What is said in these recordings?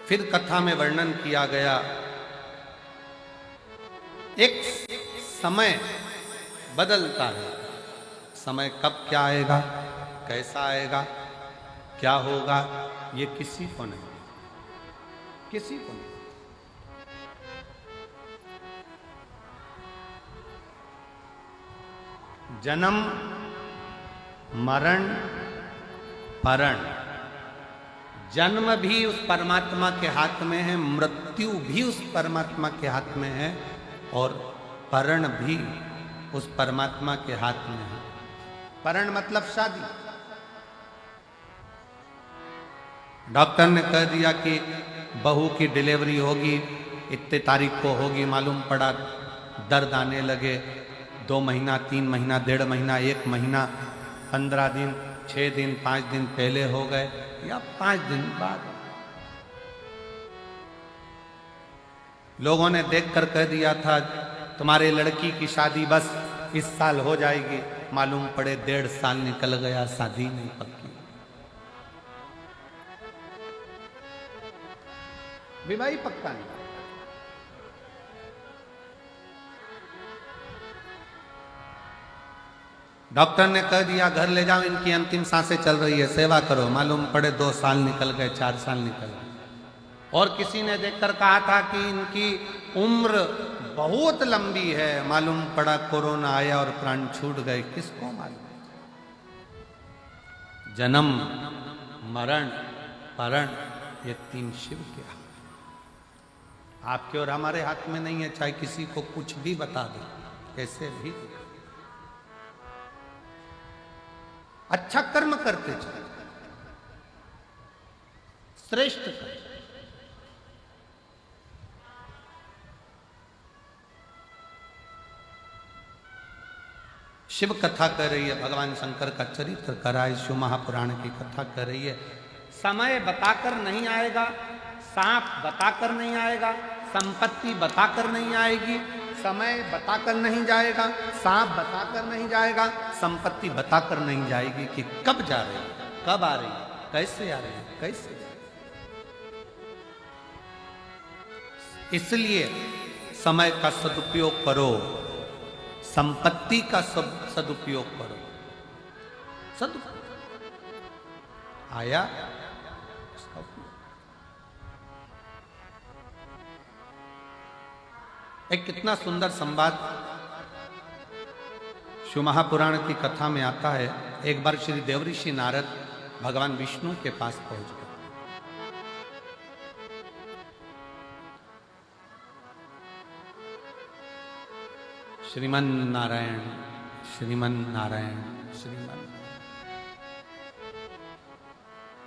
फिर कथा में वर्णन किया गया एक समय बदलता है। समय कब क्या आएगा, कैसा आएगा, क्या होगा, ये किसी को नहीं, किसी को नहीं। जन्म मरण परण, जन्म भी उस परमात्मा के हाथ में है, मृत्यु भी उस परमात्मा के हाथ में है, और परण भी उस परमात्मा के हाथ में है। परण मतलब शादी। डॉक्टर ने कह दिया कि बहू की डिलीवरी होगी, इतने तारीख को होगी, मालूम पड़ा दर्द आने लगे, 2 महीना, 3 महीना, 1.5 महीना, 1 महीना, 15 दिन, 6 दिन, 5 दिन पहले हो गए या 5 दिन बाद। लोगों ने देखकर कह दिया था तुम्हारे लड़की की शादी बस इस साल हो जाएगी, मालूम पड़े 1.5 साल निकल गया, शादी नहीं पक्की। विवाह ही पक्का नहीं। डॉक्टर ने कह दिया घर ले जाओ, इनकी अंतिम सांसें चल रही है, सेवा करो, मालूम पड़े 2 साल निकल गए, 4 साल निकल गए। और किसी ने देखकर कहा था कि इनकी उम्र बहुत लंबी है, मालूम पड़ा कोरोना आया और प्राण छूट गए, किसको मालूम। जन्म मरण परण ये 3 शिव के हाथ, आपके और हमारे हाथ में नहीं है, चाहे किसी को कुछ भी बता दो, कैसे भी। अच्छा कर्म करते चले, श्रेष्ठ कर्म। शिव कथा कर रही है, भगवान शंकर का चरित्र कर रहा है, शिव महापुराण की कथा कर रही है। समय बताकर नहीं आएगा, सांप बताकर नहीं आएगा, संपत्ति बताकर नहीं आएगी, समय बताकर नहीं जाएगा, सांप बताकर नहीं जाएगा, संपत्ति बताकर नहीं जाएगी कि कब जा रही है, कब आ रही है, कैसे आ रही है, कैसे। इसलिए समय का सदुपयोग करो, संपत्ति का सदुपयोग करो। आया एक कितना सुंदर संवाद शिव महापुराण की कथा में आता है। एक बार श्री देवऋषि नारद भगवान विष्णु के पास पहुंच गए। श्रीमन नारायण, श्रीमन नारायण, श्रीमन।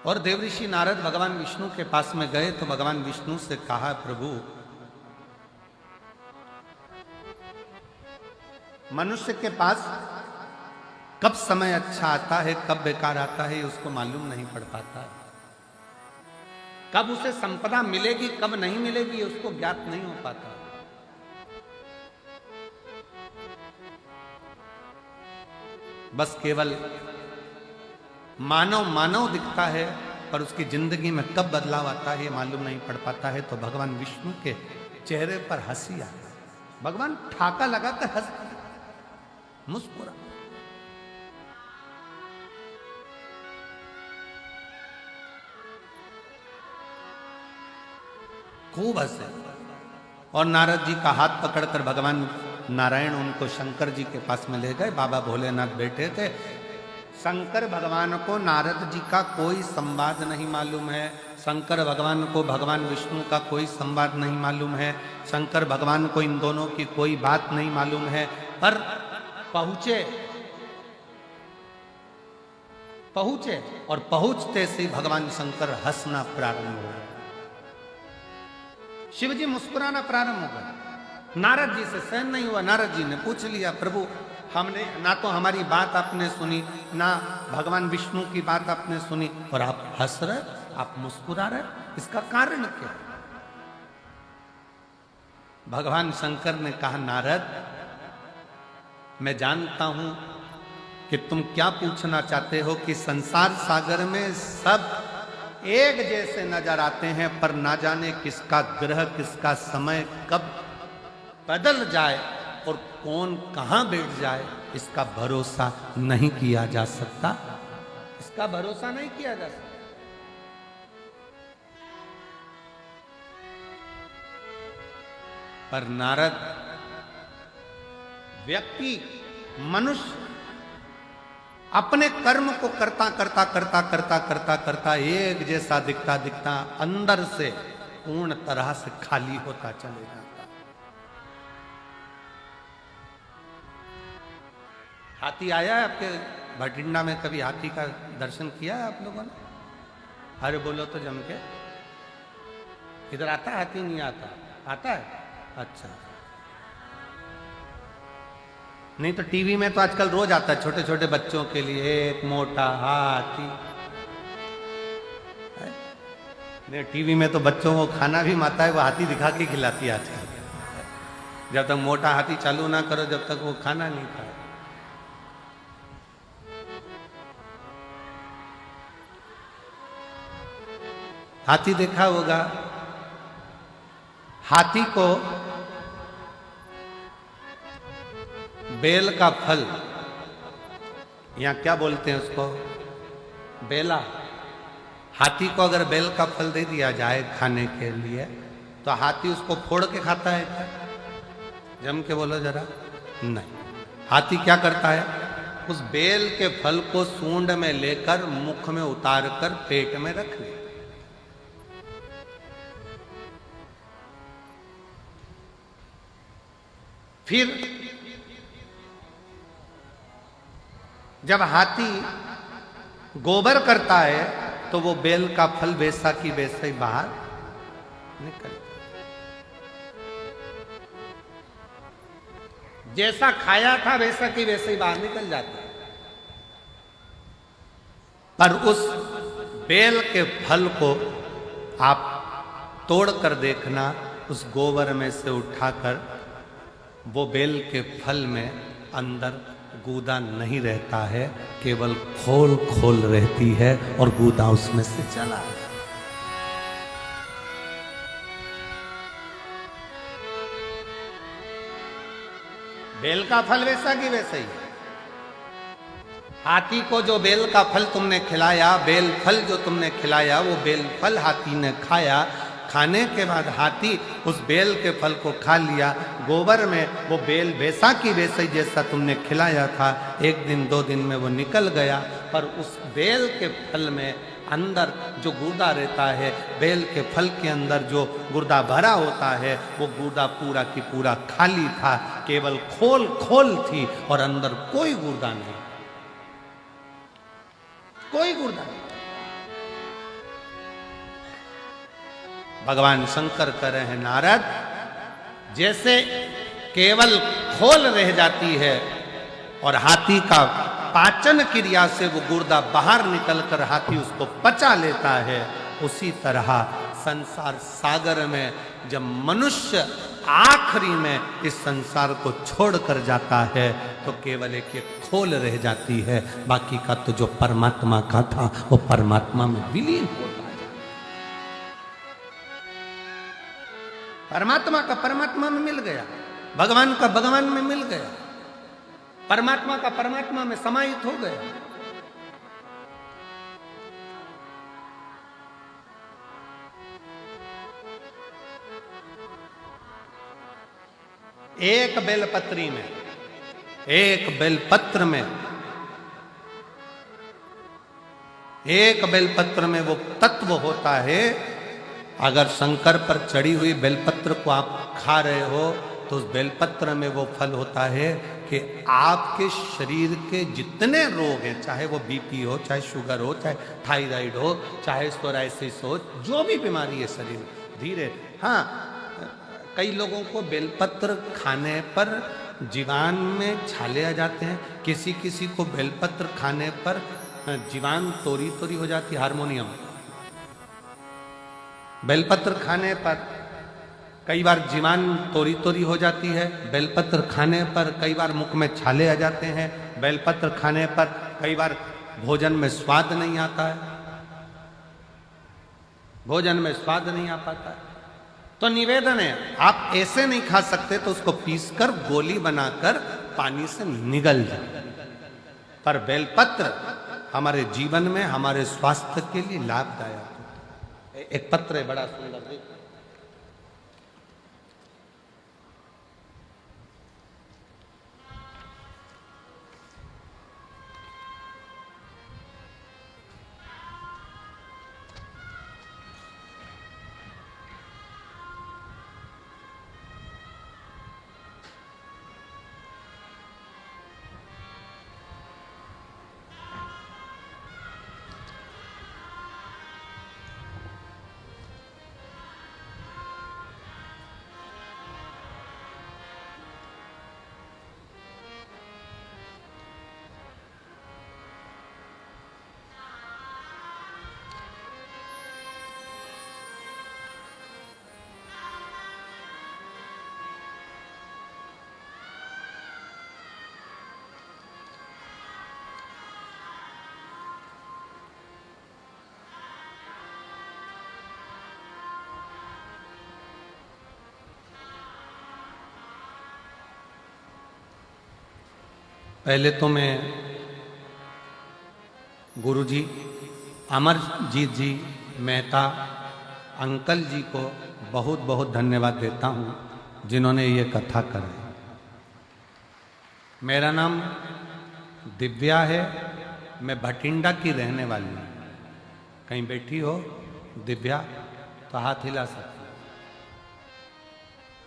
और देवऋषि नारद भगवान विष्णु के पास में गए तो भगवान विष्णु से कहा, प्रभु मनुष्य के पास कब समय अच्छा आता है, कब बेकार आता है, उसको मालूम नहीं पड़ पाता। कब उसे संपदा मिलेगी, कब नहीं मिलेगी, उसको ज्ञात नहीं हो पाता। बस केवल मानव मानव दिखता है, पर उसकी जिंदगी में कब बदलाव आता है मालूम नहीं पड़ पाता है। तो भगवान विष्णु के चेहरे पर हंसी आई, भगवान ठाका लगाकर हंस मुस्कुरा। खूब हंसे और नारद जी का हाथ पकड़कर भगवान नारायण उनको शंकर जी के पास में ले गए। बाबा भोलेनाथ बैठे थे। शंकर भगवान को नारद जी का कोई संवाद नहीं मालूम है, शंकर भगवान को भगवान विष्णु का कोई संवाद नहीं मालूम है, शंकर भगवान को इन दोनों की कोई बात नहीं मालूम है। पर पहुंचे और पहुंचते से भगवान शंकर हंसना प्रारंभ हो गए, शिव जी मुस्कुराना प्रारंभ हो गए। नारद जी से सहन नहीं हुआ। नारद जी ने पूछ लिया, प्रभु हमने ना तो हमारी बात आपने सुनी, ना भगवान विष्णु की बात आपने सुनी, और आप हंस रहे, आप मुस्कुरा रहे, इसका कारण क्या? भगवान शंकर ने कहा, नारद मैं जानता हूं कि तुम क्या पूछना चाहते हो, कि संसार सागर में सब एक जैसे नजर आते हैं, पर ना जाने किसका ग्रह, किसका समय कब बदल जाए और कौन कहां बैठ जाए, इसका भरोसा नहीं किया जा सकता। इसका भरोसा नहीं किया जा सकता। पर नारद व्यक्ति, मनुष्य अपने कर्म को करता करता करता करता करता करता एक जैसा दिखता दिखता अंदर से पूर्ण तरह से खाली होता चले जाता। हाथी आया है आपके भटिंडा में? कभी हाथी का दर्शन किया है आप लोगों ने? अरे बोलो तो जम के। इधर आता है हाथी? नहीं आता? आता है? अच्छा। नहीं तो टीवी में तो आजकल रोज आता है छोटे छोटे बच्चों के लिए, एक मोटा हाथी। नहीं, टीवी में तो बच्चों को खाना भी माता है वो हाथी दिखा के खिलाती है आजकल। जब तक मोटा हाथी चालू ना करो जब तक वो खाना नहीं खाए। हाथी देखा होगा, हाथी को बेल का फल, यहां क्या बोलते हैं उसको, बेला। हाथी को अगर बेल का फल दे दिया जाए खाने के लिए तो हाथी उसको फोड़ के खाता है क्या? जम के बोलो जरा। नहीं, हाथी क्या करता है, उस बेल के फल को सूंड में लेकर मुख में उतार कर पेट में रख ले। फिर जब हाथी गोबर करता है तो वो बेल का फल वैसा की वैसा ही बाहर निकल, जैसा खाया था वैसा की वैसे ही बाहर निकल जाता है। पर उस बेल के फल को आप तोड़ कर देखना, उस गोबर में से उठाकर वो बेल के फल में अंदर गूदा नहीं रहता है, केवल खोल खोल रहती है और गूदा उसमें से चला। बेल का फल वैसा की वैसा ही। हाथी को जो बेल का फल तुमने खिलाया, बेल फल जो तुमने खिलाया, वो बेल फल हाथी ने खाया। खाने के बाद हाथी उस बेल के फल को खा लिया। गोबर में वो बेल वैसा की वैसा ही जैसा तुमने खिलाया था, एक दिन दो दिन में वो निकल गया। पर उस बेल के फल में अंदर जो गुर्दा रहता है, बेल के फल के अंदर जो गुर्दा भरा होता है, वो गुर्दा पूरा की पूरा खाली था, केवल खोल खोल थी और अंदर कोई गुर्दा नहीं, कोई गुर्दा नहीं। भगवान शंकर कह रहे हैं, नारद, जैसे केवल खोल रह जाती है और हाथी का पाचन क्रिया से वो गुर्दा बाहर निकलकर हाथी उसको पचा लेता है, उसी तरह संसार सागर में जब मनुष्य आखिरी में इस संसार को छोड़कर जाता है तो केवल एक खोल रह जाती है, बाकी का तो जो परमात्मा का था वो परमात्मा में विलीन होता है। परमात्मा का परमात्मा में मिल गया, भगवान का भगवान में मिल गया, परमात्मा का परमात्मा में समाहित हो गया। एक बेलपत्री में, एक बेलपत्र में, एक बेलपत्र में वो तत्व होता है। अगर शंकर पर चढ़ी हुई बेलपत्र को आप खा रहे हो तो उस बेलपत्र में वो फल होता है कि आपके शरीर के जितने रोग हैं, चाहे वो बीपी हो, चाहे शुगर हो, चाहे थायराइड हो, चाहे सोराइसिस हो, जो भी बीमारी है शरीर धीरे। हाँ, कई लोगों को बेलपत्र खाने पर जीवान में छाले आ जाते हैं, किसी किसी को बेलपत्र खाने पर जीवान तोरी तोरी हो जाती है, हारमोनियम। बेलपत्र खाने पर कई बार जीवान तोरी तोरी हो जाती है, बेलपत्र खाने पर कई बार मुख में छाले आ जाते हैं, बेलपत्र खाने पर कई बार भोजन में स्वाद नहीं आता है। भोजन में स्वाद नहीं आ पाता है। तो निवेदन है, आप ऐसे नहीं खा सकते तो उसको पीसकर गोली बनाकर पानी से निगल जाए। पर बेलपत्र हमारे जीवन में, हमारे स्वास्थ्य के लिए लाभदायक होता है। एक पत्र है बड़ा सुंदर, देखो। पहले तो मैं गुरुजी अमरजीत जी मेहता अंकल जी को बहुत बहुत धन्यवाद देता हूँ, जिन्होंने ये कथा कराई। मेरा नाम दिव्या है, मैं भटिंडा की रहने वाली हूँ। कहीं बैठी हो दिव्या तो हाथ हिला सकती।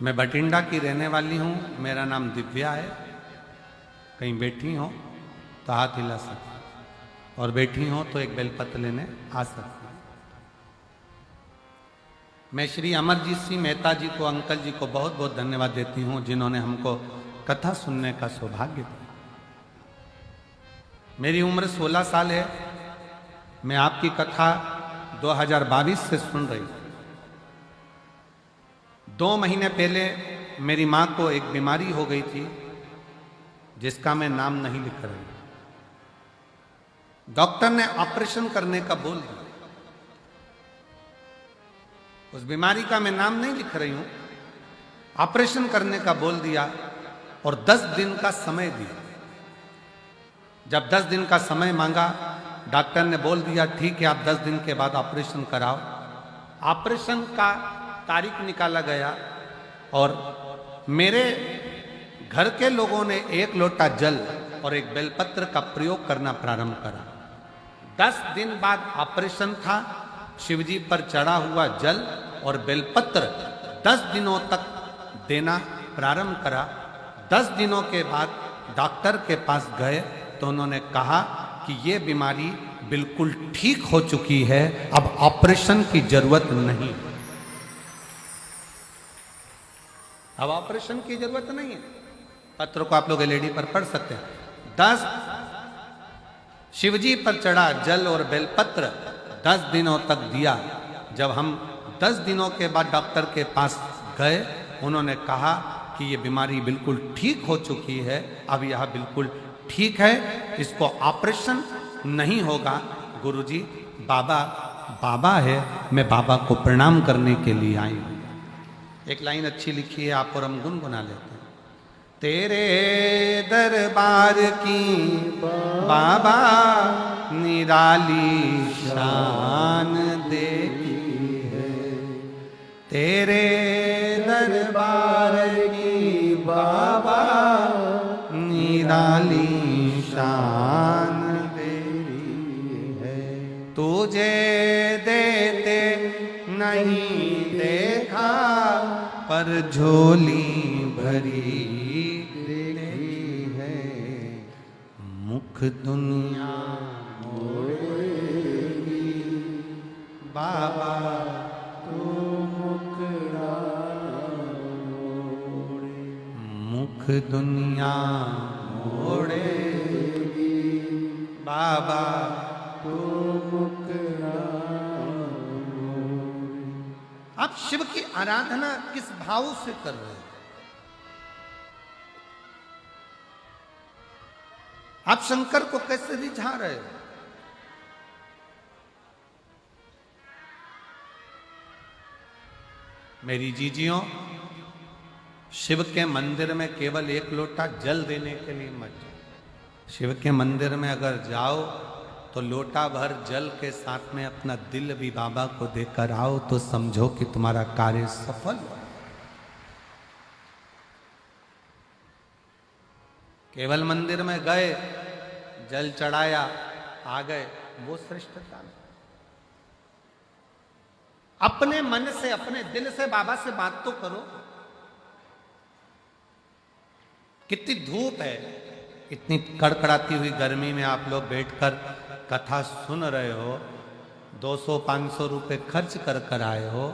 मैं भटिंडा की रहने वाली हूँ, मेरा नाम दिव्या है। कहीं बैठी हो तो हाथ हिला सकती, और बैठी हो तो एक बेलपत्र लेने आ सकती। मैं श्री अमरजीत सिंह मेहता जी को, अंकल जी को बहुत बहुत धन्यवाद देती हूँ, जिन्होंने हमको कथा सुनने का सौभाग्य दिया। मेरी उम्र 16 साल है। मैं आपकी कथा 2022 से सुन रही हूँ। 2 महीने पहले मेरी माँ को एक बीमारी हो गई थी, जिसका मैं नाम नहीं लिख रही। डॉक्टर ने ऑपरेशन करने का बोल दिया। उस बीमारी का मैं नाम नहीं लिख रही हूं, ऑपरेशन करने का बोल दिया और 10 दिन का समय दिया। जब 10 दिन का समय मांगा, डॉक्टर ने बोल दिया ठीक है, आप 10 दिन के बाद ऑपरेशन कराओ। ऑपरेशन का तारीख निकाला गया और मेरे घर के लोगों ने 1 लोटा जल और एक बेलपत्र का प्रयोग करना प्रारंभ करा। 10 दिन बाद ऑपरेशन था। शिवजी पर चढ़ा हुआ जल और बेलपत्र 10 दिनों तक देना प्रारंभ करा। 10 दिनों के बाद डॉक्टर के पास गए तो उन्होंने कहा कि ये बीमारी बिल्कुल ठीक हो चुकी है, अब ऑपरेशन की जरूरत नहीं। अब ऑपरेशन की जरूरत नहीं है। पत्र को आप लोग एलईडी पर पढ़ सकते हैं। 10 शिवजी पर चढ़ा जल और बेलपत्र 10 दिनों तक दिया। जब हम 10 दिनों के बाद डॉक्टर के पास गए, उन्होंने कहा कि ये बीमारी बिल्कुल ठीक हो चुकी है, अब यह बिल्कुल ठीक है, इसको ऑपरेशन नहीं होगा। गुरुजी बाबा है, मैं बाबा को प्रणाम करने के लिए आई हूँ। एक लाइन अच्छी लिखी है, आप और हम गुनगुना लेते हैं। तेरे दरबार की बाबा निराली शान देखी है, तेरे दरबार की बाबा निराली शान देखी है। तुझे देते नहीं देखा, पर झोली भरी देखी है। मुख दुनिया मोड़ेगी, बाबा तू मुखड़ा मोड़े। मुख दुनिया मोड़ेगी, बाबा तू मुखड़ा मोड़े। आप शिव की आराधना किस भाव से कर रहे हैं? आप शंकर को कैसे रिझा रहे हो? मेरी जीजियों, शिव के मंदिर में केवल एक लोटा जल देने के लिए मत जाओ। शिव के मंदिर में अगर जाओ तो लोटा भर जल के साथ में अपना दिल भी बाबा को देकर आओ, तो समझो कि तुम्हारा कार्य सफल हो। केवल मंदिर में गए, जल चढ़ाया, आ गए, वो श्रेष्ठता नहीं। अपने मन से, अपने दिल से बाबा से बात तो करो। कितनी धूप है, इतनी कड़कड़ाती हुई गर्मी में आप लोग बैठकर कथा सुन रहे हो, 200-500 रुपए खर्च कर कर आए हो।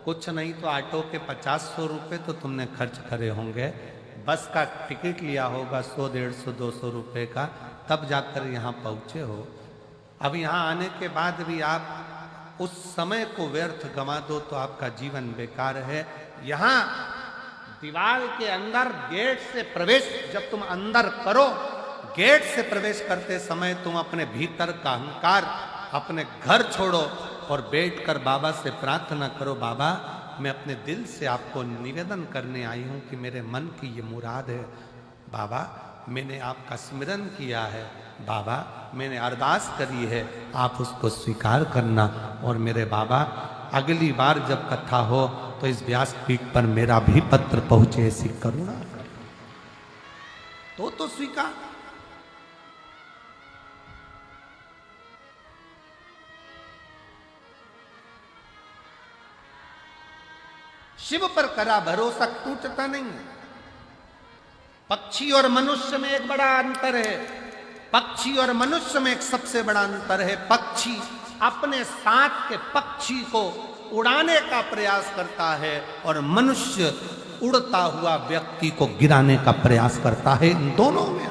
कुछ नहीं तो ऑटो के 50-100 रुपए तो तुमने खर्च करे होंगे, बस का टिकट लिया होगा 100-150-200 रुपए का, तब जाकर यहाँ पहुँचे हो। अब यहाँ आने के बाद भी आप उस समय को व्यर्थ गंवा दो तो आपका जीवन बेकार है। यहाँ दीवार के अंदर गेट से प्रवेश जब तुम अंदर करो, गेट से प्रवेश करते समय तुम अपने भीतर का अहंकार, अपने घर छोड़ो और बैठकर बाबा से प्रार्थना करो, बाबा मैं अपने दिल से आपको निवेदन करने आई हूँ कि मेरे मन की ये मुराद है। बाबा मैंने आपका स्मरण किया है, बाबा मैंने अरदास करी है, आप उसको स्वीकार करना। और मेरे बाबा अगली बार जब कथा हो तो इस व्यासपीठ पर मेरा भी पत्र पहुंचे, ऐसी करुणा तो स्वीकार। शिव पर करा भरोसा टूटता नहीं है। पक्षी और मनुष्य में एक बड़ा अंतर है। पक्षी और मनुष्य में एक सबसे बड़ा अंतर है। पक्षी अपने साथ के पक्षी को उड़ाने का प्रयास करता है और मनुष्य उड़ता हुआ व्यक्ति को गिराने का प्रयास करता है। इन दोनों में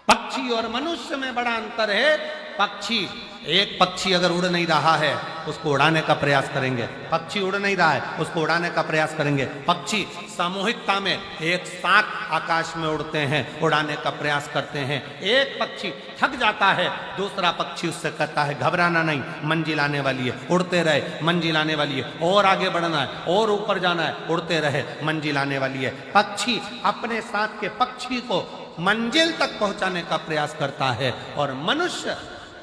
पक्षी और मनुष्य में बड़ा अंतर है। पक्षी, एक पक्षी अगर उड़ नहीं रहा है उसको उड़ाने का प्रयास करेंगे, पक्षी उड़ नहीं रहा है उसको उड़ाने का प्रयास करेंगे। पक्षी सामूहिकता में एक साथ आकाश में उड़ते हैं, उड़ाने का प्रयास करते हैं। एक पक्षी थक जाता है, दूसरा पक्षी उससे कहता है घबराना नहीं, मंजिल आने वाली है, उड़ते रहे, मंजिल आने वाली है, और आगे बढ़ना है, और ऊपर जाना है, उड़ते रहे, मंजिल आने वाली है। पक्षी अपने साथ के पक्षी को मंजिल तक पहुंचाने का प्रयास करता है। और मनुष्य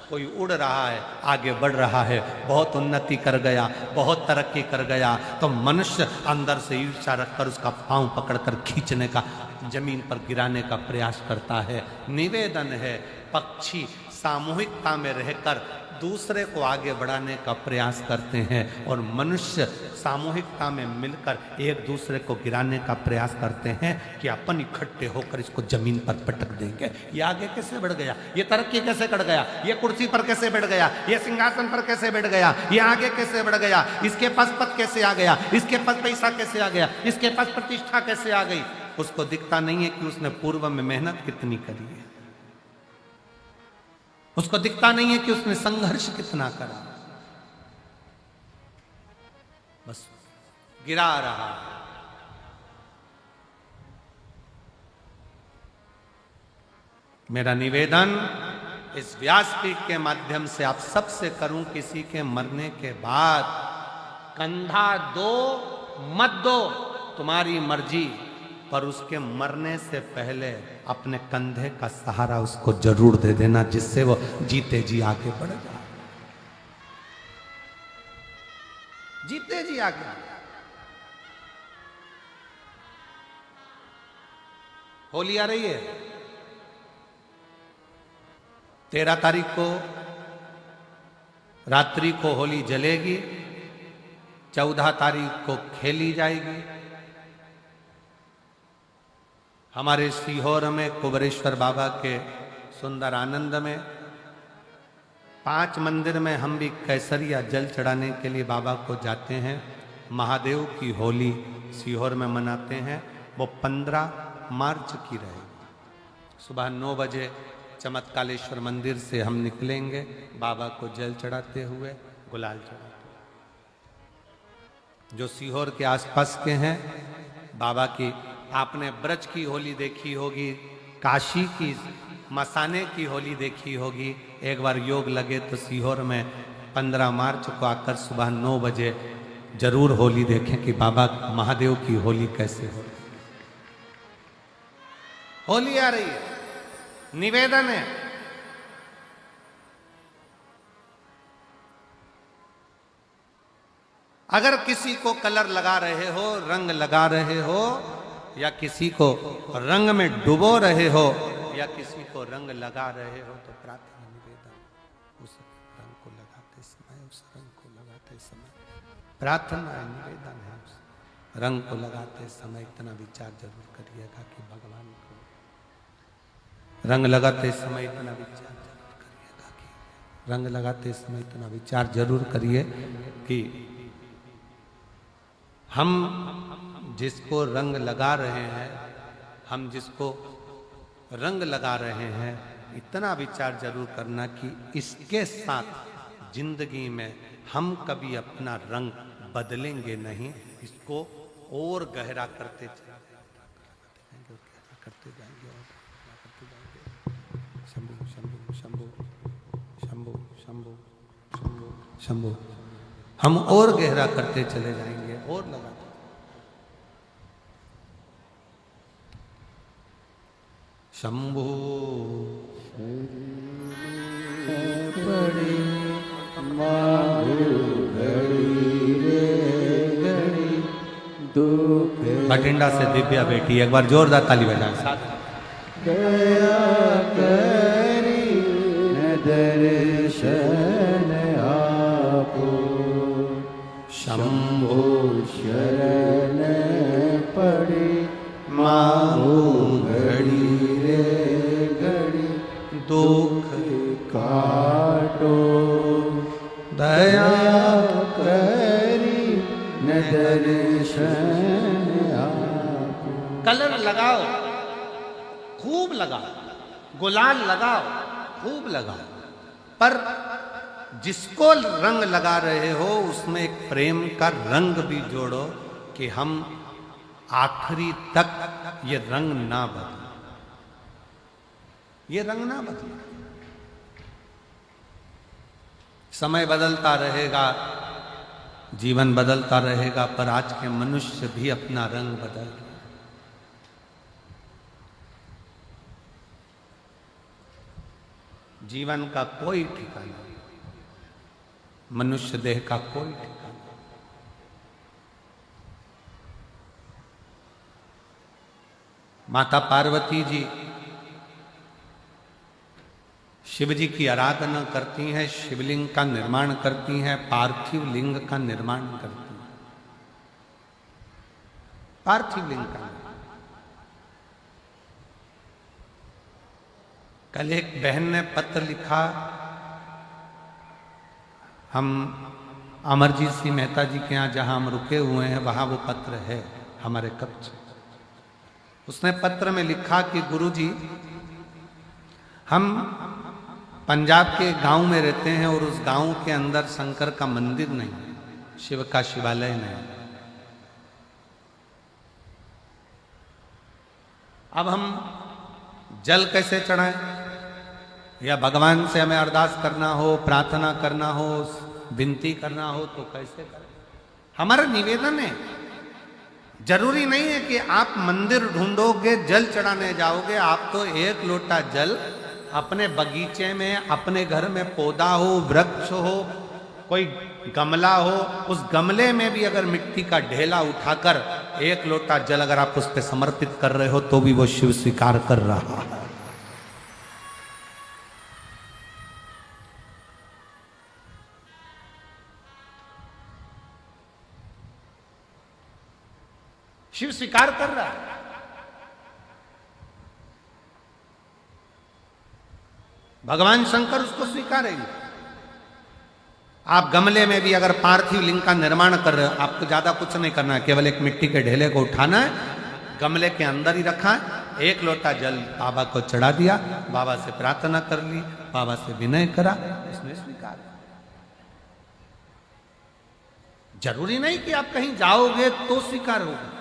कोई उड़ रहा है, आगे बढ़ रहा है, बहुत उन्नति कर गया, बहुत तरक्की कर गया, तो मनुष्य अंदर से ईर्ष्या रखकर उसका पांव पकड़कर खींचने का, जमीन पर गिराने का प्रयास करता है। निवेदन है, पक्षी सामूहिकता में रहकर दूसरे को आगे बढ़ाने का प्रयास करते हैं और मनुष्य सामूहिकता में मिलकर एक दूसरे को गिराने का प्रयास करते हैं कि अपन इकट्ठे होकर इसको जमीन पर पटक देंगे। ये आगे कैसे बढ़ गया, ये तरक्की कैसे कर गया, ये कुर्सी पर कैसे बैठ गया, ये सिंहासन पर कैसे बैठ गया, ये आगे कैसे बढ़ गया, इसके पास पद कैसे आ गया, इसके पास पैसा कैसे आ गया, इसके पास प्रतिष्ठा कैसे आ गई। उसको दिखता नहीं है कि उसने पूर्व में मेहनत कितनी करी है, उसको दिखता नहीं है कि उसने संघर्ष कितना करा, बस गिरा रहा है। मेरा निवेदन इस व्यासपीठ के माध्यम से आप सबसे करूं, किसी के मरने के बाद कंधा दो मत दो, तुम्हारी मर्जी, पर उसके मरने से पहले अपने कंधे का सहारा उसको जरूर दे देना, जिससे वो जीते जी आगे बढ़ जाए, जीते जी आगे। होली आ रही है, 13 तारीख को रात्रि को होली जलेगी, 14 तारीख को खेली जाएगी। हमारे सीहोर में कुबरेश्वर बाबा के सुंदर आनंद में 5 मंदिर में हम भी कैसरिया जल चढ़ाने के लिए बाबा को जाते हैं। महादेव की होली सीहोर में मनाते हैं, वो 15 मार्च की रहेगी। सुबह 9 बजे चमत्कालेश्वर मंदिर से हम निकलेंगे, बाबा को जल चढ़ाते हुए, गुलाल चढ़ाते हुए। जो सीहोर के आसपास के हैं, बाबा की, आपने ब्रज की होली देखी होगी, काशी की मसाने की होली देखी होगी। एक बार योग लगे तो सीहोर में 15 मार्च को आकर सुबह 9 बजे जरूर होली देखें कि बाबा महादेव की होली कैसे हो। होली आ रही है, निवेदन है, अगर किसी को कलर लगा रहे हो, रंग लगा रहे हो, या किसी को रंग में डुबो रहे हो, या किसी को रंग लगा रहे हो, तो प्रार्थना निवेदन, उस रंग को लगाते समय, उस रंग को लगाते समय प्रार्थना निवेदन है, उस रंग को लगाते समय इतना विचार जरूर करिएगा कि भगवान को रंग लगाते समय इतना विचार जरूर करिएगा कि रंग लगाते समय इतना विचार जरूर करिए कि हम जिसको रंग लगा रहे हैं, हम जिसको रंग लगा रहे हैं, इतना विचार जरूर करना कि इसके साथ जिंदगी में हम कभी अपना रंग बदलेंगे नहीं, इसको और गहरा करते जाएंगे, करते जाएंगे और करते जाएंगे। शंभु शंभु शंभु शंभु शंभु शंभु शंभु, हम और गहरा करते चले जाएंगे और लगाते। शंभु पड़ी बठिंडा से दिव्या बेटी, एक बार जोरदार ताली बजाएं साथ। दया करी न दर्शन आपो, शंभु शरण पड़ी माहू घड़ी रे घड़ी, दुख काटो दया करी न दर्शन आपो। कलर लगाओ, खूब लगाओ, गुलाल लगाओ, खूब लगाओ, पर जिसको रंग लगा रहे हो उसमें एक प्रेम का रंग भी जोड़ो कि हम आखिरी तक ये रंग ना बदले, ये रंग ना बदले। समय बदलता रहेगा, जीवन बदलता रहेगा, पर आज के मनुष्य भी अपना रंग बदल रहे। जीवन का कोई ठिकाना नहीं, मनुष्य देह का कोई ठिकाना नहीं। माता पार्वती जी शिव जी की आराधना करती हैं, शिवलिंग का निर्माण करती हैं, पार्थिव लिंग का निर्माण करती हैं, पार्थिव लिंग का। कल एक बहन ने पत्र लिखा, हम अमरजीत सिंह मेहता जी के यहाँ जहाँ हम रुके हुए हैं वहाँ वो पत्र है हमारे कक्ष। उसने पत्र में लिखा कि गुरुजी, हम पंजाब के गांव में रहते हैं और उस गांव के अंदर शंकर का मंदिर नहीं है, शिव का शिवालय नहीं। अब हम जल कैसे चढ़ाएं, या भगवान से हमें अरदास करना हो, प्रार्थना करना हो, विनती करना हो तो कैसे करें? हमारा निवेदन है, जरूरी नहीं है कि आप मंदिर ढूंढोगे, जल चढ़ाने जाओगे। आप तो एक लोटा जल अपने बगीचे में, अपने घर में पौधा हो, वृक्ष हो, कोई गमला हो, उस गमले में भी अगर मिट्टी का ढेला उठाकर एक लोटा जल अगर आप उस पर समर्पित कर रहे हो तो भी वो शिव स्वीकार कर रहा है। शिव स्वीकार कर रहा है। भगवान शंकर उसको स्वीकारेंगे। आप गमले में भी अगर पार्थिव लिंग का निर्माण कर रहे हो, आपको ज्यादा कुछ नहीं करना है, केवल एक मिट्टी के ढेले को उठाना है, गमले के अंदर ही रखा है, एक लोटा जल बाबा को चढ़ा दिया, बाबा से प्रार्थना कर ली, बाबा से विनय करा, उसने स्वीकार। जरूरी नहीं कि आप कहीं जाओगे तो स्वीकार होगा।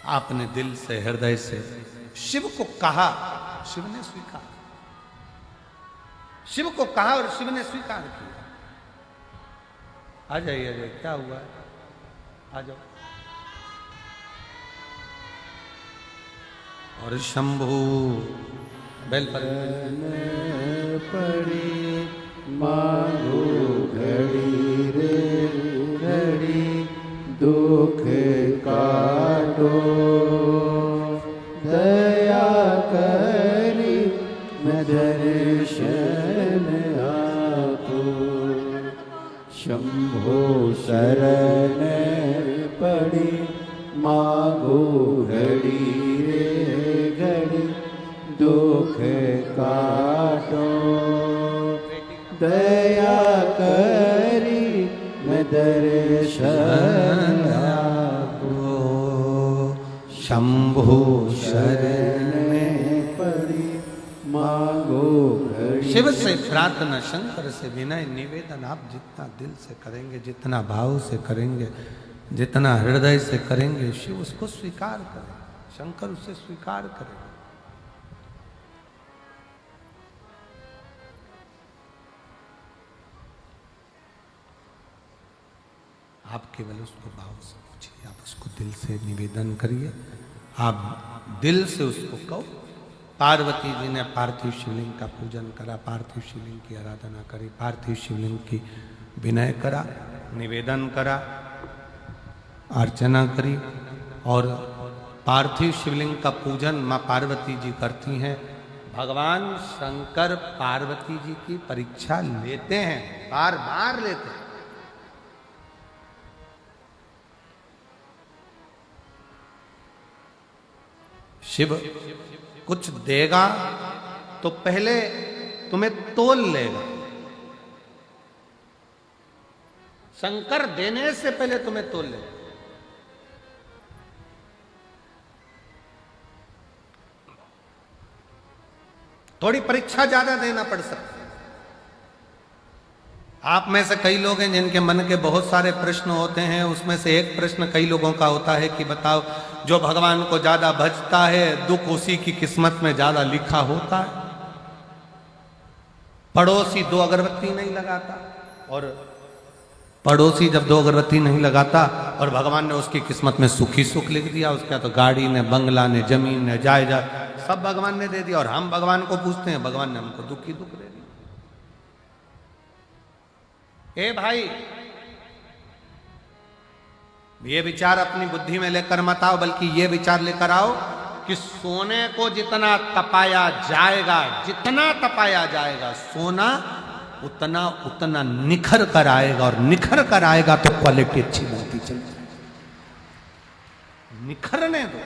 आपने दिल से हृदय से शिव को कहा, शिव ने स्वीकार, शिव को कहा और शिव ने स्वीकार किया। आ जाइए, आ जाइए, क्या हुआ है, आ जाओ। और शंभु बेल पर पड़ी मांगो घड़ी रे घड़ी दुख काटो, दया करी न दर्शन आपो, शंभो शरण पड़ी मांगो घड़ी रे घड़ी दुख काटो, दया करी न दर्शन आपो, शंभु शरण में पड़ी मांगो घड़ी। शिव से प्रार्थना, शंकर से विनय निवेदन आप जितना दिल से करेंगे, जितना भाव से करेंगे, जितना हृदय से करेंगे, शिव उसको स्वीकार करे, शंकर उसे स्वीकार करे। आप केवल उसको भाव से पूछिए, आप उसको दिल से निवेदन करिए, आप दिल से उसको कहो। पार्वती जी ने पार्थिव शिवलिंग का पूजन करा, पार्थिव शिवलिंग की आराधना करी, पार्थिव शिवलिंग की विनय करा, निवेदन करा, अर्चना करी। और पार्थिव शिवलिंग का पूजन माँ पार्वती जी करती हैं। भगवान शंकर पार्वती जी की परीक्षा लेते हैं, बार बार लेते हैं। शिव कुछ देगा तो पहले तुम्हें तोल लेगा, शंकर देने से पहले तुम्हें तोल लेगा। थोड़ी परीक्षा ज्यादा देना पड़ सकता है। आप में से कई लोग हैं जिनके मन के बहुत सारे प्रश्न होते हैं, उसमें से एक प्रश्न कई लोगों का होता है कि बताओ, जो भगवान को ज्यादा भजता है दुख उसी की किस्मत में ज्यादा लिखा होता है। पड़ोसी 2 अगरबत्ती नहीं लगाता, और पड़ोसी जब 2 अगरबत्ती नहीं लगाता और भगवान ने उसकी किस्मत में सुखी सुख लिख दिया, उसका तो गाड़ी ने, बंगला ने, जमीन ने, जायदाद सब भगवान ने दे दिया, और हम भगवान को पूछते हैं, भगवान ने हमको दुख ही दुख दे दिया। ए भाई, ये विचार अपनी बुद्धि में लेकर मत आओ, बल्कि ये विचार लेकर आओ कि सोने को जितना तपाया जाएगा, जितना तपाया जाएगा, सोना उतना उतना निखर कर आएगा, और निखर कर आएगा तो क्वालिटी अच्छी बनती चली जाएगी। निखरने दो।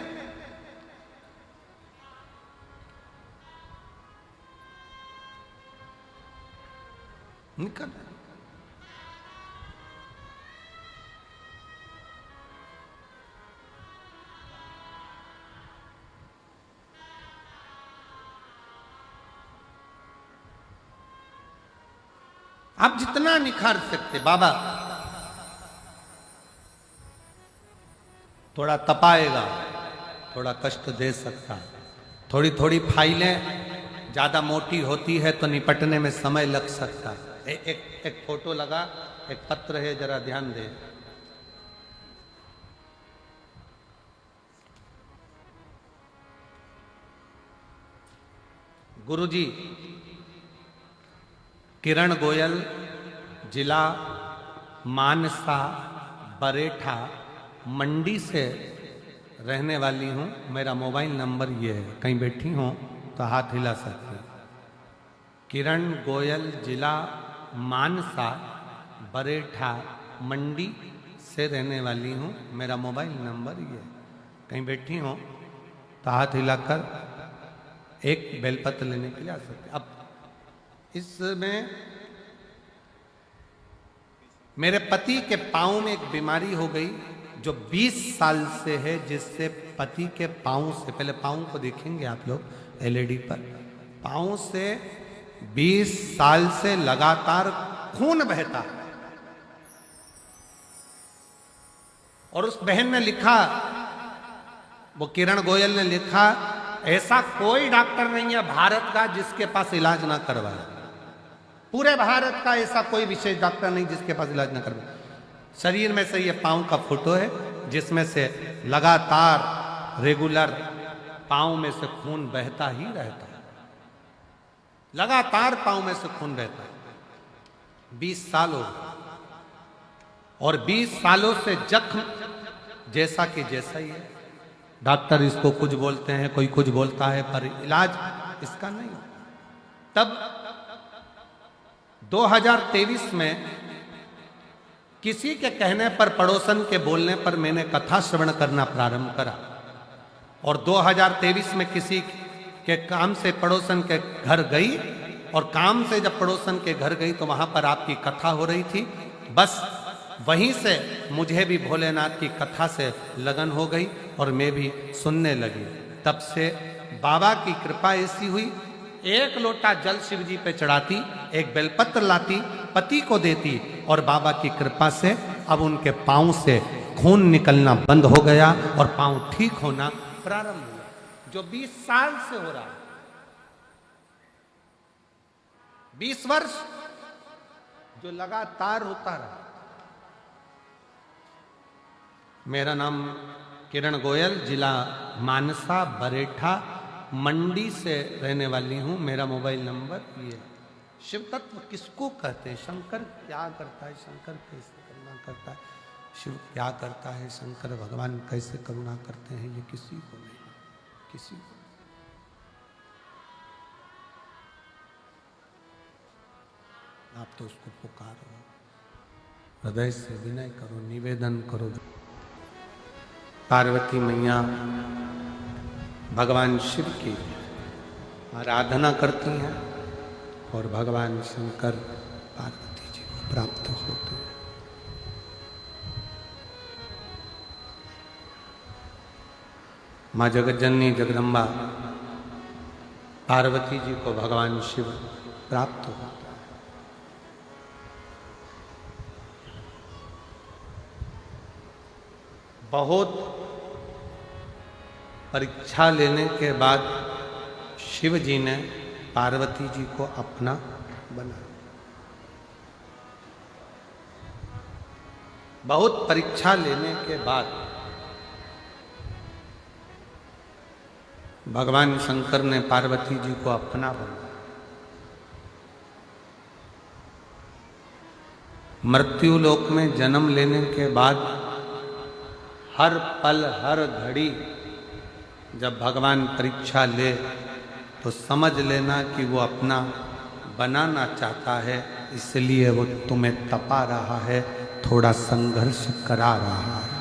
निखर आप जितना निखार सकते। बाबा थोड़ा तपाएगा, थोड़ा कष्ट दे सकता है, थोड़ी थोड़ी फाइलें ज्यादा मोटी होती है तो निपटने में समय लग सकता है। एक फोटो लगा, एक पत्र है, जरा ध्यान दे। गुरुजी किरण गोयल, जिला मानसा बरेठा मंडी से रहने वाली हूँ। मेरा मोबाइल नंबर ये है, कहीं बैठी हूँ तो हाथ हिला सकते हैं। किरण गोयल, जिला मानसा बरेठा मंडी से रहने वाली हूँ। मेरा मोबाइल नंबर ये है, कहीं बैठी हूँ तो हाथ हिलाकर एक बेलपत्र लेने के लिए आ सकते। अब इसमें मेरे पति के पाँव में एक बीमारी हो गई जो 20 साल से है, जिससे पति के पाँव से, पहले पाँव को देखेंगे आप लोग एलईडी पर, पाँव से 20 साल से लगातार खून बहता है। और उस बहन ने लिखा, वो किरण गोयल ने लिखा, ऐसा कोई डॉक्टर नहीं है भारत का जिसके पास इलाज ना करवाए। पूरे भारत का ऐसा कोई विशेष डॉक्टर नहीं जिसके पास इलाज ना करवाए। शरीर में से ये पांव का फोटो है, जिसमें से लगातार रेगुलर पांव में से खून बहता ही रहता है, लगातार पांव में से खून बहता है। 20 साल हो गए और 20 सालों से जख्म जैसा कि जैसा ही है। डॉक्टर इसको कुछ बोलते हैं, कोई कुछ बोलता है, पर इलाज इसका नहीं। तब 2023 में किसी के कहने पर, पड़ोसन के बोलने पर मैंने कथा श्रवण करना प्रारंभ करा। और 2023 में किसी के काम से पड़ोसन के घर गई, और काम से जब पड़ोसन के घर गई तो वहां पर आपकी कथा हो रही थी। बस वहीं से मुझे भी भोलेनाथ की कथा से लगन हो गई और मैं भी सुनने लगी। तब से बाबा की कृपा ऐसी हुई, एक लोटा जल शिव जी पे चढ़ाती, एक बेलपत्र लाती, पति को देती, और बाबा की कृपा से अब उनके पांव से खून निकलना बंद हो गया और पांव ठीक होना प्रारंभ हुआ। जो 20 साल से हो रहा है, 20 वर्ष जो लगातार होता रहा। मेरा नाम किरण गोयल, जिला मानसा, बरेठा, मंडी से रहने वाली हूं। मेरा मोबाइल नंबर ये। शिव तत्व किसको कहते हैं? शंकर क्या करता है, शंकर कैसे करुणा करता है, शिव क्या करता है, शंकर भगवान कैसे करुणा करते हैं, ये किसी को नहीं, किसी को। आप तो उसको पुकारो, हृदय से विनय करो, निवेदन करो। पार्वती मैया भगवान शिव की आराधना करती हैं और भगवान शंकर पार्वती जी को प्राप्त होते हैं। माँ जगज्जननी जगदम्बा पार्वती जी को भगवान शिव प्राप्त होता है। बहुत परीक्षा लेने के बाद शिव जी ने पार्वती जी को अपना बना। बहुत परीक्षा लेने के बाद भगवान शंकर ने पार्वती जी को अपना बना। मृत्यु लोक में जन्म लेने के बाद हर पल हर घड़ी जब भगवान परीक्षा ले तो समझ लेना कि वो अपना बनाना चाहता है, इसलिए वो तुम्हें तपा रहा है, थोड़ा संघर्ष करा रहा है।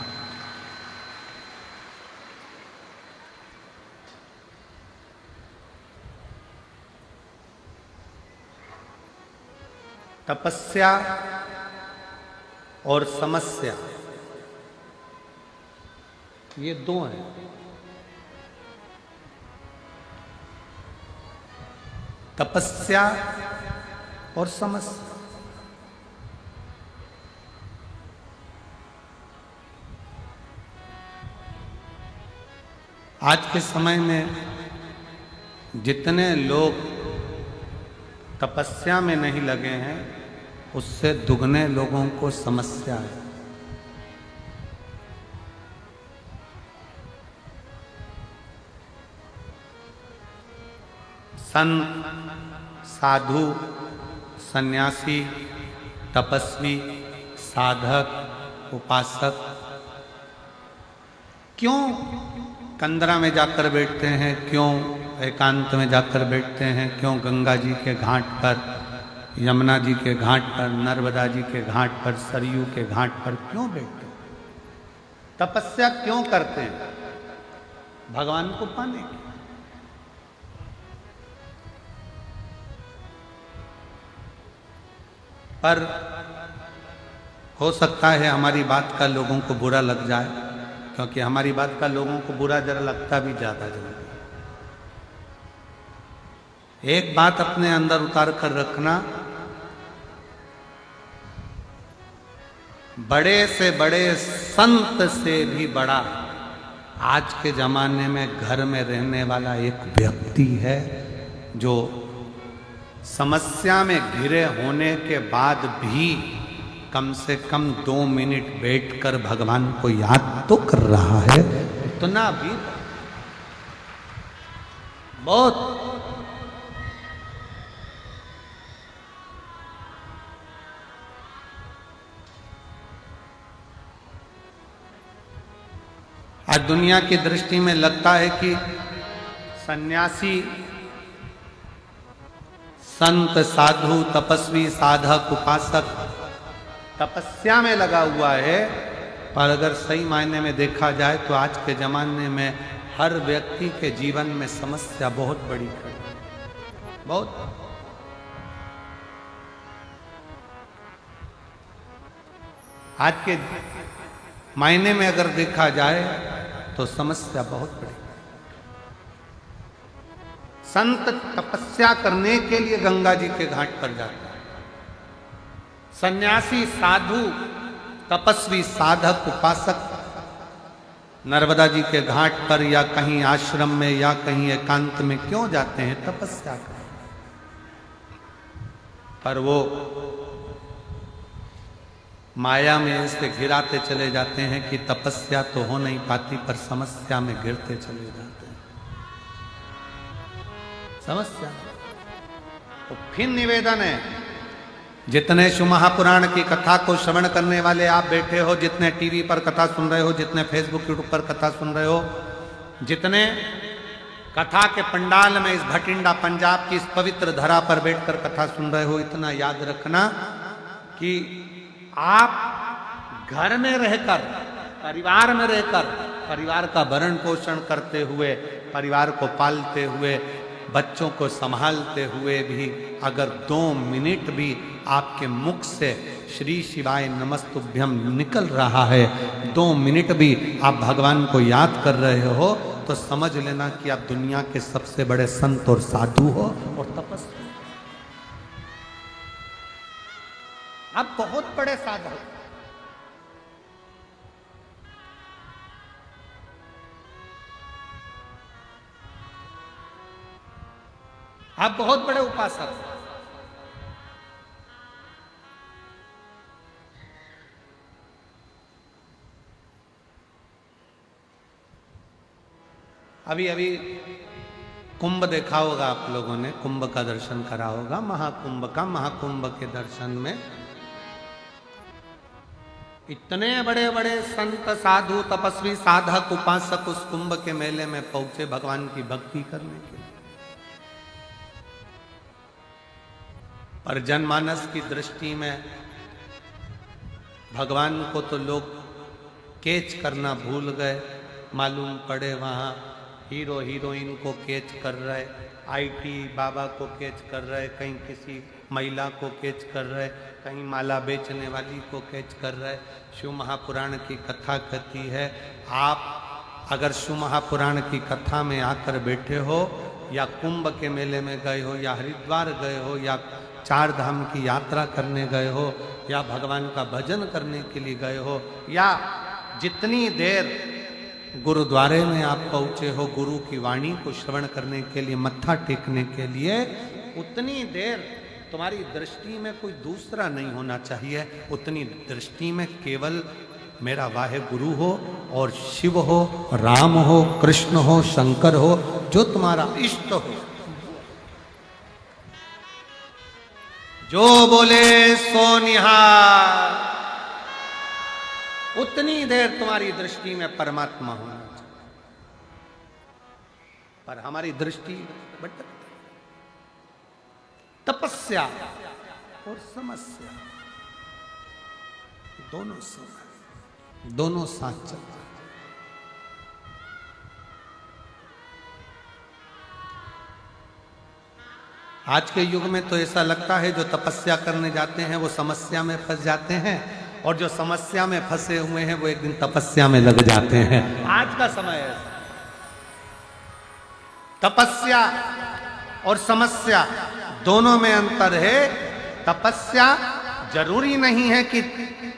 तपस्या और समस्या ये दो हैं। तपस्या और समस्या। आज के समय में जितने लोग तपस्या में नहीं लगे हैं, उससे दुगने लोगों को समस्या है। संत, साधु, सन्यासी, तपस्वी, साधक, उपासक क्यों कंदरा में जाकर बैठते हैं, क्यों एकांत में जाकर बैठते हैं, क्यों गंगा जी के घाट पर, यमुना जी के घाट पर, नर्मदा जी के घाट पर, सरयू के घाट पर क्यों बैठते हैं? तपस्या क्यों करते हैं? भगवान को पाने की। पर हो सकता है हमारी बात का लोगों को बुरा लग जाए, क्योंकि हमारी बात का लोगों को बुरा जरा लगता भी ज्यादा जल्दी। एक बात अपने अंदर उतार कर रखना, बड़े से बड़े संत से भी बड़ा आज के ज़माने में घर में रहने वाला एक व्यक्ति है जो समस्या में घिरे होने के बाद भी कम से कम 2 मिनट बैठकर भगवान को याद तो कर रहा है। इतना भी बहुत। आज दुनिया की दृष्टि में लगता है कि सन्यासी, संत, साधु, तपस्वी, साधक, उपासक तपस्या में लगा हुआ है, पर अगर सही मायने में देखा जाए तो आज के जमाने में हर व्यक्ति के जीवन में समस्या बहुत बड़ी खड़ी है, बहुत। आज के मायने में अगर देखा जाए तो समस्या बहुत बड़ी। संत तपस्या करने के लिए गंगा जी के घाट पर जाते हैं। सन्यासी, साधु, तपस्वी, साधक, उपासक नर्मदा जी के घाट पर या कहीं आश्रम में या कहीं एकांत में क्यों जाते हैं? तपस्या करने। पर वो माया में ऐसे घिराते चले जाते हैं कि तपस्या तो हो नहीं पाती, पर समस्या में घिरते चले जाते हैं। समस्या। तो फिर निवेदन है, जितने शिव महापुराण की कथा को श्रवण करने वाले आप बैठे हो, जितने टीवी पर कथा सुन रहे हो, जितने फेसबुक यूट्यूब पर कथा सुन रहे हो, जितने कथा के पंडाल में इस भटिंडा पंजाब की इस पवित्र धरा पर बैठकर कथा सुन रहे हो, इतना याद रखना कि आप घर में रहकर, परिवार में रहकर, परिवार का भरण पोषण करते हुए, परिवार को पालते हुए, बच्चों को संभालते हुए भी अगर 2 मिनट भी आपके मुख से श्री शिवाय नमस्तुभ्यम निकल रहा है, 2 मिनट भी आप भगवान को याद कर रहे हो, तो समझ लेना कि आप दुनिया के सबसे बड़े संत और साधु हो और तपस्वी। आप बहुत बड़े साधक, आप बहुत बड़े उपासक। अभी अभी कुंभ देखा होगा आप लोगों ने, कुंभ का दर्शन करा होगा, महाकुंभ का। महाकुंभ के दर्शन में इतने बड़े बड़े संत, साधु, तपस्वी, साधक, उपासक उस कुंभ के मेले में पहुंचे भगवान की भक्ति करने के लिए। पर जनमानस की दृष्टि में भगवान को तो लोग कैच करना भूल गए। मालूम पड़े वहाँ हीरो हीरोइन को कैच कर रहे, आईटी बाबा को कैच कर रहे, कहीं किसी महिला को कैच कर रहे, कहीं माला बेचने वाली को कैच कर रहे। शिव महापुराण की कथा कहती है, आप अगर शिव महापुराण की कथा में आकर बैठे हो, या कुंभ के मेले में गए हो, या हरिद्वार गए हो, या 4 धाम की यात्रा करने गए हो, या भगवान का भजन करने के लिए गए हो, या जितनी देर गुरुद्वारे में आप पहुंचे हो गुरु की वाणी को श्रवण करने के लिए, मत्था टेकने के लिए, उतनी देर तुम्हारी दृष्टि में कोई दूसरा नहीं होना चाहिए। उतनी दृष्टि में केवल मेरा वाहे गुरु हो और शिव हो, राम हो, कृष्ण हो, शंकर हो, जो तुम्हारा इष्ट हो, जो बोले सो निहार, उतनी देर तुम्हारी दृष्टि में परमात्मा होना चाहिए। पर हमारी दृष्टि भटकती। तपस्या और समस्या दोनों साथ चलते हैं। आज के युग में तो ऐसा लगता है जो तपस्या करने जाते हैं वो समस्या में फंस जाते हैं, और जो समस्या में फंसे हुए हैं वो एक दिन तपस्या में लग जाते हैं। आज का समय है। तपस्या और समस्या दोनों में अंतर है। तपस्या जरूरी नहीं है कि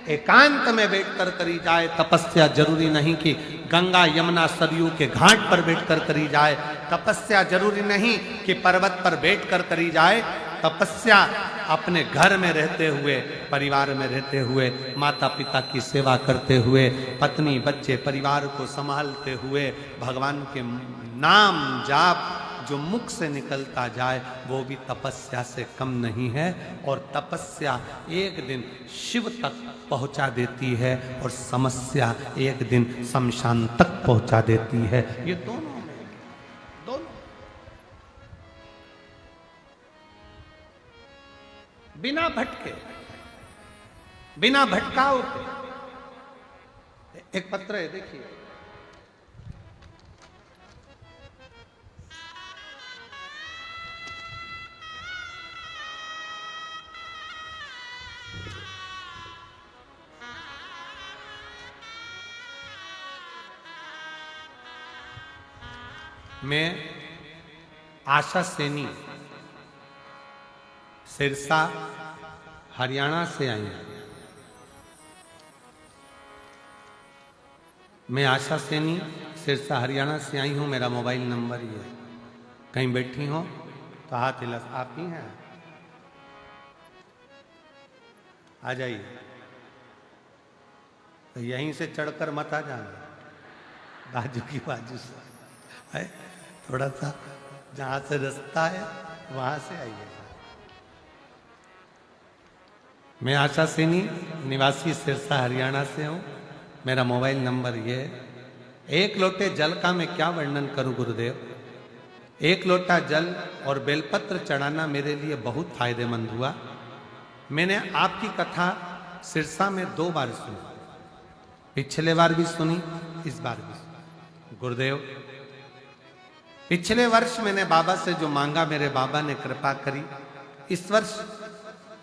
एकांत में बैठकर करी जाए तपस्या, जरूरी नहीं कि गंगा यमुना सरयू के घाट पर बैठकर करी जाए तपस्या, जरूरी नहीं कि पर्वत पर बैठकर करी जाए तपस्या। अपने घर में रहते हुए, परिवार में रहते हुए, माता पिता की सेवा करते हुए, पत्नी बच्चे परिवार को संभालते हुए, भगवान के नाम जाप जो मुख से निकलता जाए वो भी तपस्या से कम नहीं है। और तपस्या एक दिन शिव तक पहुंचा देती है और समस्या एक दिन शमशान तक पहुंचा देती है। ये दोनों बिना भटके, बिना भटकाव के। एक पत्र है, देखिए, मैं आशा सैनी सिरसा हरियाणा से आई हूं। मैं आशा सैनी सिरसा हरियाणा से आई हूं। मेरा मोबाइल नंबर ये है। कहीं बैठी हो तो हाथ हिला, आप ही हैं, आ जाइए। तो यहीं से चढ़कर मत आ जाना, बाजू की बाजू से है, थोड़ा सा जहां से रास्ता है वहां से आइए। मैं आशा सैनी निवासी सिरसा हरियाणा से हूँ। मेरा मोबाइल नंबर ये है। एक लोटे जल का मैं क्या वर्णन करूं गुरुदेव। एक लोटा जल और बेलपत्र चढ़ाना मेरे लिए बहुत फायदेमंद हुआ। मैंने आपकी कथा सिरसा में 2 बार सुनी, पिछले बार भी सुनी, इस बार भी सुनी। गुरुदेव, पिछले वर्ष मैंने बाबा से जो मांगा मेरे बाबा ने कृपा करी। इस वर्ष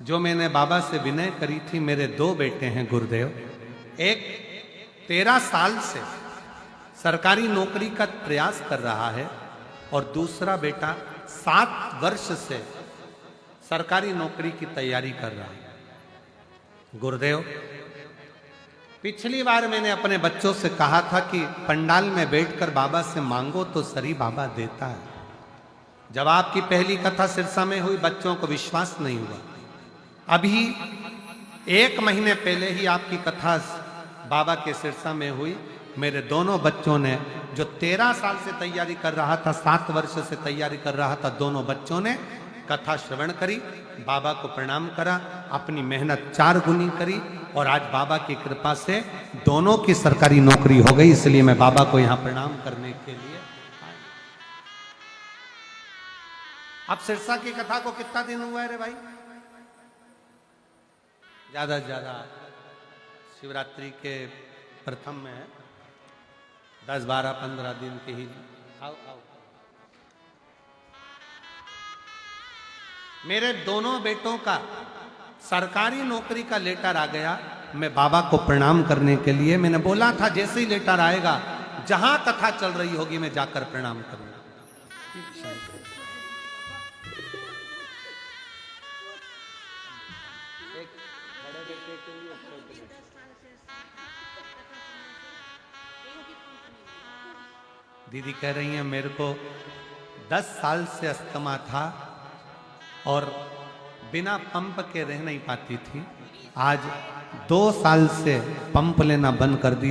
जो मैंने बाबा से विनय करी थी, मेरे 2 बेटे हैं गुरुदेव। एक 13 साल से सरकारी नौकरी का प्रयास कर रहा है और दूसरा बेटा 7 वर्ष से सरकारी नौकरी की तैयारी कर रहा है। गुरुदेव, पिछली बार मैंने अपने बच्चों से कहा था कि पंडाल में बैठकर बाबा से मांगो तो सरी बाबा देता है। जब आपकी पहली कथा सिरसा में हुई, बच्चों को विश्वास नहीं हुआ। अभी 1 महीने पहले ही आपकी कथा बाबा के सिरसा में हुई। मेरे दोनों बच्चों ने, जो 13 साल से तैयारी कर रहा था, 7 वर्ष से तैयारी कर रहा था, दोनों बच्चों ने कथा श्रवण करी, बाबा को प्रणाम करा, अपनी मेहनत 4 गुनी करी और आज बाबा की कृपा से दोनों की सरकारी नौकरी हो गई। इसलिए मैं बाबा को यहां प्रणाम करने के लिए। अब सिरसा की कथा को कितना दिन हुआ है रे भाई? ज्यादा से ज्यादा शिवरात्रि के प्रथम में 10, 12, 15 दिन के ही। आओ आओ। मेरे दोनों बेटों का सरकारी नौकरी का लेटर आ गया। मैं बाबा को प्रणाम करने के लिए, मैंने बोला था जैसे ही लेटर आएगा, जहां कथा चल रही होगी मैं जाकर प्रणाम करूंगा। दीदी कह रही हैं मेरे को 10 साल से अस्थमा था और बिना पंप के रह नहीं पाती थी। आज 2 साल से पंप लेना बंद कर दिया।